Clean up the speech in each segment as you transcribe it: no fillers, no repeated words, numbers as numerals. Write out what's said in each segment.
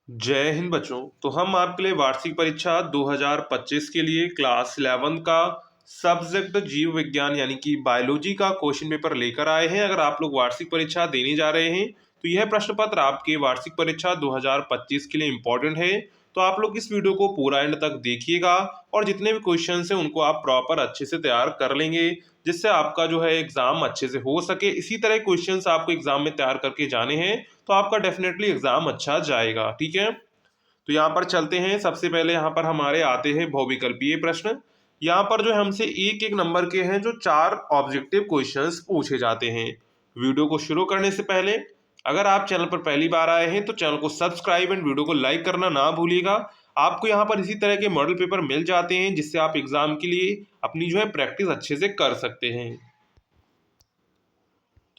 जय हिंद बच्चों। तो हम आपके लिए वार्षिक परीक्षा 2025 के लिए क्लास 11 का सब्जेक्ट जीव विज्ञान यानी कि बायोलॉजी का क्वेश्चन पेपर लेकर आए हैं। अगर आप लोग वार्षिक परीक्षा देने जा रहे हैं तो यह प्रश्न पत्र आपके वार्षिक परीक्षा 2025 के लिए इम्पोर्टेंट है। तो आप लोग इस वीडियो को पूरा एंड तक देखिएगा और जितने भी क्वेश्चन हैं उनको आप प्रॉपर अच्छे से तैयार कर लेंगे, जिससे आपका जो है एग्जाम अच्छे से हो सके। इसी तरह क्वेश्चंस आपको एग्जाम में तैयार करके जाने हैं तो आपका डेफिनेटली एग्जाम अच्छा जाएगा। ठीक है, तो यहाँ पर चलते हैं। सबसे पहले यहाँ पर हमारे आते हैं बहुविकल्पीय प्रश्न। यहाँ पर जो हमसे एक एक नंबर के हैं जो 4 ऑब्जेक्टिव क्वेश्चंस पूछे जाते हैं। वीडियो को शुरू करने से पहले अगर आप चैनल पर पहली बार आए हैं तो चैनल को सब्सक्राइब एंड वीडियो को लाइक करना ना भूलिएगा। आपको यहाँ पर इसी तरह के मॉडल पेपर मिल जाते हैं जिससे आप एग्जाम के लिए अपनी जो है प्रैक्टिस अच्छे से कर सकते हैं।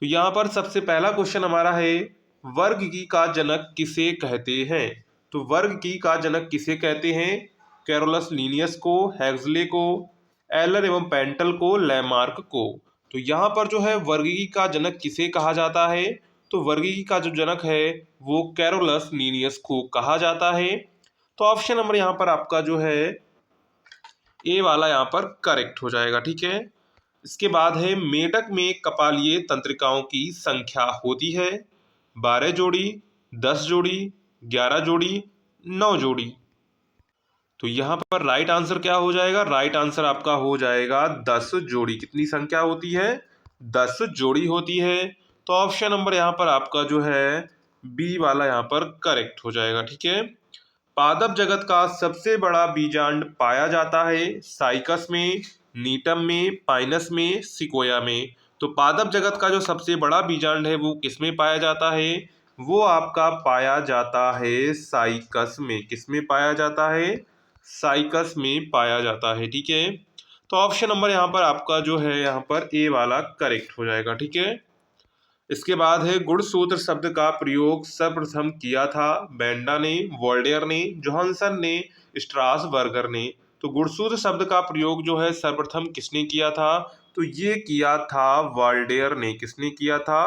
तो यहाँ पर सबसे पहला क्वेश्चन हमारा है, वर्ग की का जनक किसे कहते हैं। तो वर्ग की का जनक किसे कहते हैं? कैरोलस लीनियस को, हेक्सले को, एलर एवं पेंटल को, लैमार्क को। तो यहाँ पर जो है वर्गीकी का जनक किसे कहा जाता है? तो वर्गीकी का जो जनक है वो कैरोलस लीनियस को कहा जाता है। तो ऑप्शन नंबर यहाँ पर आपका जो है ए वाला यहाँ पर करेक्ट हो जाएगा। ठीक है, इसके बाद है, मेढक में कपालीय तंत्रिकाओं की संख्या होती है 12 जोड़ी, 10 जोड़ी, 11 जोड़ी, 9 जोड़ी। तो यहाँ पर राइट आंसर क्या हो जाएगा? राइट आंसर आपका हो जाएगा 10 जोड़ी। कितनी संख्या होती है? 10 जोड़ी होती है। तो ऑप्शन नंबर यहाँ पर आपका जो है बी वाला यहाँ पर करेक्ट हो जाएगा। ठीक है, पादप जगत का सबसे बड़ा बीजांड पाया जाता है साइकस में, नीटम में, पाइनस में, सिकोया में। तो पादप जगत का जो सबसे बड़ा बीजांड है वो किस में पाया जाता है? वो आपका पाया जाता है साइकस में। किस में पाया जाता है? साइकस में पाया जाता है। ठीक है, तो ऑप्शन नंबर यहाँ पर आपका जो है यहाँ पर ए वाला करेक्ट हो जाएगा। ठीक है, इसके बाद है, गुणसूत्र शब्द का प्रयोग सर्वप्रथम किया था बेंडा ने, वोल्डेयर ने, जोहानसन ने, स्ट्रासबर्गर ने। तो गुणसूत्र शब्द का प्रयोग जो है सर्वप्रथम किसने किया था? तो ये किया था वोल्डेयर ने। किसने किया था?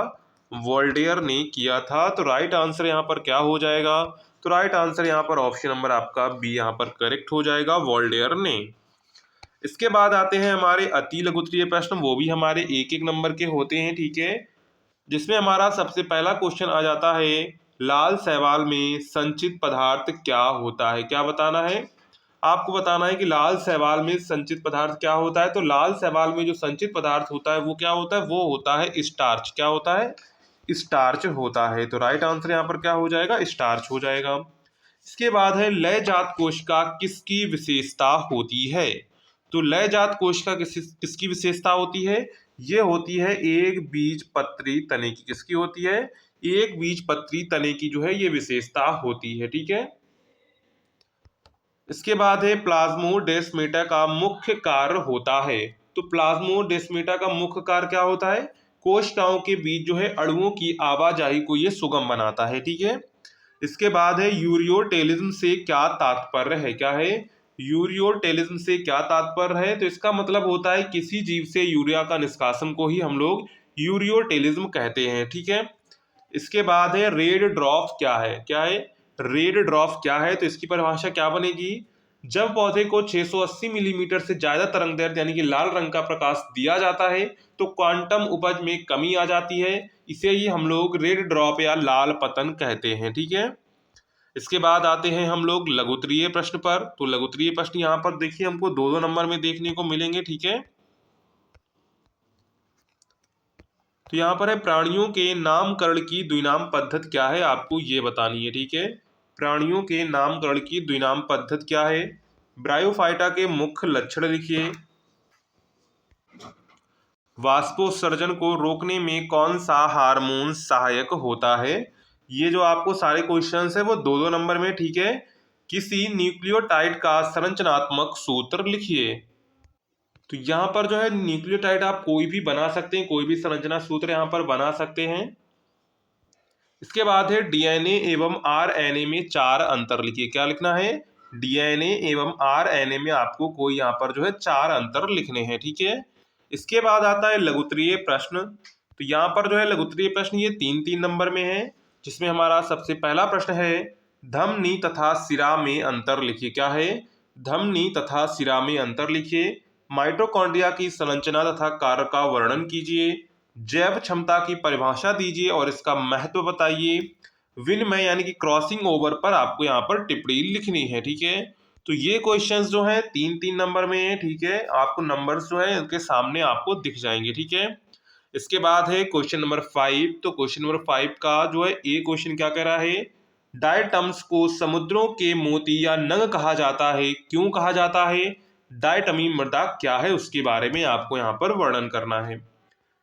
वोल्डेयर ने किया था। तो राइट आंसर यहाँ पर क्या हो जाएगा? तो राइट आंसर यहाँ पर ऑप्शन नंबर आपका बी यहाँ पर करेक्ट हो जाएगा, वोल्डेयर ने। इसके बाद आते हैं हमारे अति लघुत्तरीय प्रश्न, वो भी हमारे एक एक नंबर के होते हैं। ठीक है, जिसमें हमारा सबसे पहला क्वेश्चन आ जाता है, लाल शैवाल में संचित पदार्थ क्या होता है? क्या बताना है? आपको बताना है कि लाल शैवाल में संचित पदार्थ क्या होता है। तो लाल शैवाल में जो संचित पदार्थ होता है वो क्या होता है? वो होता है स्टार्च। क्या होता है? स्टार्च होता है। तो राइट आंसर यहाँ पर क्या हो जाएगा? स्टार्च हो जाएगा। इसके बाद है, लय जात कोशिका किसकी विशेषता होती है? तो लय जात कोशिका किसकी विशेषता होती है? ये होती है एक बीज पत्री तने की। किसकी होती है? एक बीज पत्री तने की जो है ये विशेषता होती है। ठीक है, इसके बाद है, प्लाज्मोडेस्माटा का मुख्य कार्य होता है। तो प्लाज्मोडेस्माटा का मुख्य कार्य क्या होता है? कोशिकाओं के बीच जो है अणुओं की आवाजाही को ये सुगम बनाता है। ठीक है, इसके बाद है, यूरियोटेलिज्म से क्या तात्पर्य है? क्या है? यूरियोटेलिज्म से क्या तात्पर्य है? तो इसका मतलब होता है किसी जीव से यूरिया का निष्कासन को ही हम लोग यूरियोटेलिज्म कहते हैं। ठीक है, इसके बाद है, रेड ड्रॉप क्या है? क्या है? रेड ड्रॉप क्या है? तो इसकी परिभाषा क्या बनेगी? जब पौधे को 680 मिलीमीटर से ज्यादा तरंग दैर्ध्य यानी कि लाल रंग का प्रकाश दिया जाता है तो क्वांटम उपज में कमी आ जाती है। इसे ही हम लोग रेड ड्रॉप या लाल पतन कहते हैं। ठीक है, इसके बाद आते हैं हम लोग लघुत्तरीय प्रश्न पर। तो लघुत्तरीय प्रश्न यहाँ पर देखिए हमको दो दो नंबर में देखने को मिलेंगे। ठीक है, तो यहाँ पर है, प्राणियों के नामकरण की द्विनाम पद्धति क्या है? आपको ये बतानी है। ठीक है, प्राणियों के नामकरण की द्विनाम पद्धति क्या है? ब्रायोफाइटा के मुख्य लक्षण लिखिए। वाष्पोत्सर्जन को रोकने में कौन सा हार्मोन सहायक होता है? ये जो आपको सारे क्वेश्चंस है वो दो दो नंबर में। ठीक है, किसी न्यूक्लियोटाइड का संरचनात्मक सूत्र लिखिए। तो यहाँ पर जो है न्यूक्लियोटाइड आप कोई भी बना सकते हैं, कोई भी संरचना सूत्र यहाँ पर बना सकते हैं। इसके बाद है, डीएनए एवं आरएनए में 4 अंतर लिखिए। क्या लिखना है? डीएनए एवं आरएनए में आपको कोई यहाँ पर जो है 4 अंतर लिखने हैं। ठीक है, इसके बाद आता है लघुत्तरीय प्रश्न। तो यहाँ पर जो है लघुत्तरीय प्रश्न ये 3-3 नंबर में है, जिसमें हमारा सबसे पहला प्रश्न है, धमनी तथा सिरा में अंतर लिखिए। क्या है? धमनी तथा सिरा में अंतर लिखिए। माइटोकॉन्ड्रिया की संरचना तथा कार्य का वर्णन कीजिए। जैव क्षमता की परिभाषा दीजिए और इसका महत्व बताइए। विनिमय यानी कि क्रॉसिंग ओवर पर आपको यहाँ पर टिप्पणी लिखनी है। ठीक है, तो ये क्वेश्चंस जो है 3-3 नंबर में है। ठीक है, आपको नंबर्स जो है उनके सामने आपको दिख जाएंगे। ठीक है, इसके बाद है क्वेश्चन नंबर 5। तो क्वेश्चन नंबर 5 का जो है ए क्वेश्चन क्या कह रहा है? डायटम्स को समुद्रों के मोती या नग कहा जाता है, क्यों कहा जाता है? डायटमी मृदा क्या है उसके बारे में आपको यहाँ पर वर्णन करना है।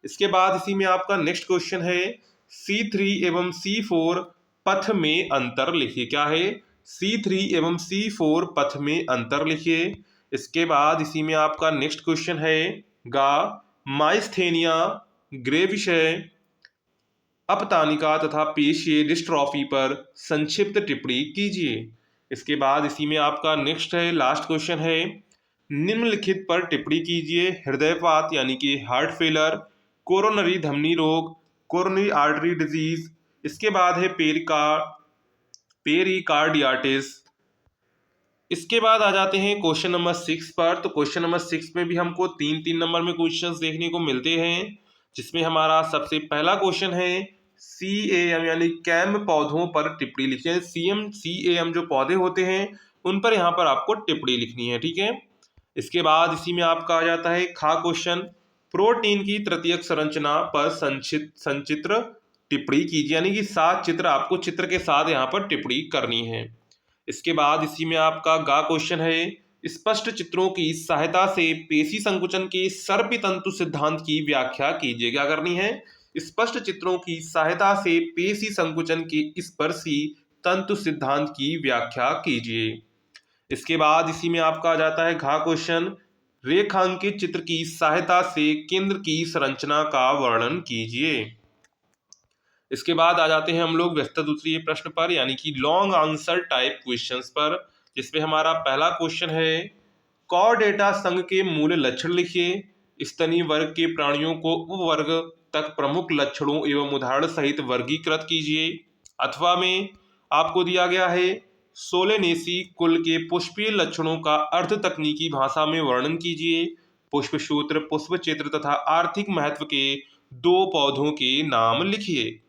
इसके बाद इसी में आपका नेक्स्ट क्वेश्चन है C3 एवं C4 पथ में अंतर लिखिए। क्या है? C3 एवं C4 पथ में अंतर लिखिए। इसके बाद इसी में आपका नेक्स्ट क्वेश्चन है गा माइस्थेनिया ग्रेविशय अपतानिका तथा पेशीय डिस्ट्रॉफी पर संक्षिप्त टिप्पणी कीजिए। इसके बाद इसी में आपका नेक्स्ट है लास्ट क्वेश्चन है निम्नलिखित पर टिप्पणी कीजिए। हृदयपात यानी कि हार्ट फेलर, कोरोनरी धमनी रोग, कोरोनरी आर्टरी डिजीज। इसके बाद है पेरिकार्डियाटिस। इसके बाद आ जाते हैं क्वेश्चन नंबर 6 पर। तो क्वेश्चन नंबर 6 में भी हमको 3-3 नंबर में क्वेश्चंस देखने को मिलते हैं, जिसमें हमारा सबसे पहला क्वेश्चन है CAM यानी कैम पौधों पर टिप्पणी लिखिए। CAM जो पौधे होते हैं उन पर यहाँ पर आपको टिप्पणी लिखनी है। ठीक है, इसके बाद इसी में आपका आ जाता है खा क्वेश्चन प्रोटीन की तृतीयक संरचना पर संचित्र टिप्पणी कीजिए, यानी कि 7 चित्र आपको चित्र के साथ यहाँ पर टिप्पणी करनी है। इसके बाद इसी में आपका गा क्वेश्चन है स्पष्ट चित्रों की सहायता से पेशी संकुचन के सर्पितंतु सिद्धांत की व्याख्या कीजिए। क्या करनी है? स्पष्ट चित्रों की सहायता से पेशी संकुचन के स्पर्शी तंतु सिद्धांत की व्याख्या कीजिए। इसके बाद इसी में आपका आ जाता है घा क्वेश्चन रेखांकित चित्र की सहायता से केंद्र की संरचना का वर्णन कीजिए। इसके बाद आ जाते हैं हम लोग व्यस्तत उत्तरीय प्रश्न पर, यानी कि लॉन्ग आंसर टाइप क्वेश्चंस पर, जिसमें हमारा पहला क्वेश्चन है कॉर्डेटा संघ के मूल लक्षण लिखिए। स्तनीय वर्ग के प्राणियों को उपवर्ग तक प्रमुख लक्षणों एवं उदाहरण सहित वर्गीकृत कीजिए। अथवा में आपको दिया गया है सोलेनेसी कुल के पुष्पीय लक्षणों का अर्थ तकनीकी भाषा में वर्णन कीजिए। पुष्पसूत्र, पुष्प चित्र तथा आर्थिक महत्व के 2 पौधों के नाम लिखिए।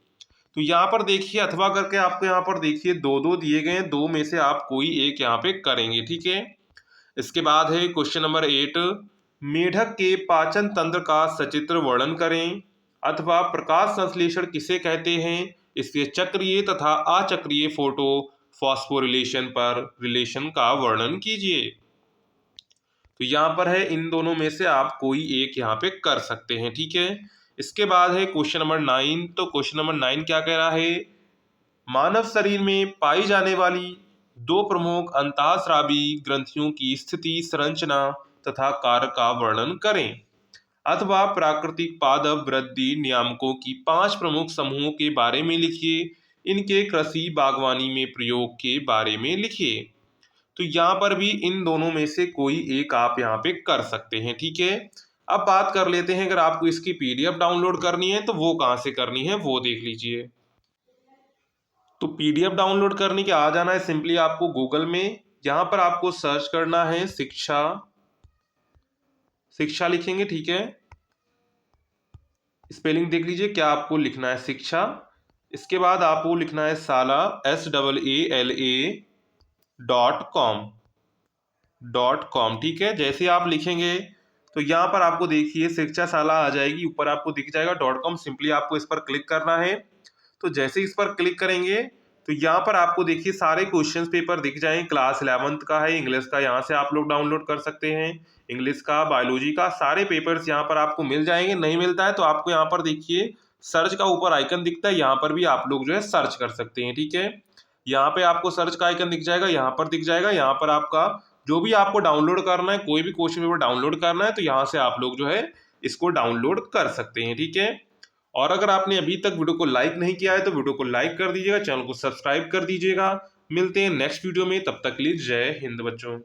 तो यहाँ पर देखिए अथवा करके आपको यहाँ पर देखिए 2-2 दिए गए हैं, 2 में से आप कोई एक यहाँ पे करेंगे। ठीक है, इसके बाद है क्वेश्चन नंबर 8 मेढक के पाचन तंत्र का सचित्र वर्णन करें। अथवा प्रकाश संश्लेषण किसे कहते हैं, इसके चक्रीय तथा अचक्रीय फोटो फॉस्फोरिलेशन पर रिलेशन का वर्णन कीजिए। तो यहाँ पर है इन दोनों में से आप कोई एक यहाँ पे कर सकते हैं। ठीक है, इसके बाद है क्वेश्चन नंबर 9। तो क्वेश्चन नंबर 9 क्या कह रहा है मानव शरीर में पाई जाने वाली 2 प्रमुख अंतःस्रावी ग्रंथियों की स्थिति, संरचना तथा कार्य का वर्णन करें। अथवा प्राकृतिक पादप वृद्धि नियामकों की 5 प्रमुख समूहों के बारे में लिखिए। इनके कृषि बागवानी में प्रयोग के बारे में लिखिए। तो यहाँ पर भी इन दोनों में से कोई एक आप यहाँ पे कर सकते हैं। ठीक है, अब बात कर लेते हैं अगर आपको इसकी PDF डाउनलोड करनी है तो वो कहाँ से करनी है वो देख लीजिए। तो PDF डाउनलोड करने के आ जाना है सिंपली आपको गूगल में। यहाँ पर आपको सर्च करना है शिक्षा लिखेंगे। ठीक है, स्पेलिंग देख लीजिए क्या आपको लिखना है शिक्षा। इसके बाद आपको लिखना है साला SAALA.com। ठीक है, जैसे आप लिखेंगे तो यहाँ पर आपको देखिए शिक्षाशाला आ जाएगी, ऊपर आपको दिख जाएगा .com। सिंपली आपको इस पर क्लिक करना है। तो जैसे इस पर क्लिक करेंगे तो यहाँ पर आपको देखिए सारे क्वेश्चंस पेपर दिख जाएंगे। क्लास 11th का है, इंग्लिश का यहाँ से आप लोग डाउनलोड कर सकते हैं, इंग्लिश का, बायोलॉजी का, सारे पेपर्स यहाँ पर आपको मिल जाएंगे। नहीं मिलता है तो आपको यहाँ पर देखिए सर्च का ऊपर आइकन दिखता है, यहाँ पर भी आप लोग जो है सर्च कर सकते हैं। ठीक है, यहाँ पे आपको सर्च का आइकन दिख जाएगा, यहाँ पर दिख जाएगा। यहाँ पर आपका जो भी आपको डाउनलोड करना है, कोई भी क्वेश्चन पेपर डाउनलोड करना है तो यहाँ से आप लोग जो है इसको डाउनलोड कर सकते हैं। ठीक है, और अगर आपने अभी तक वीडियो को लाइक नहीं किया है तो वीडियो को लाइक कर दीजिएगा, चैनल को सब्सक्राइब कर दीजिएगा। मिलते हैं नेक्स्ट वीडियो में, तब तक के लिए जय हिंद बच्चों।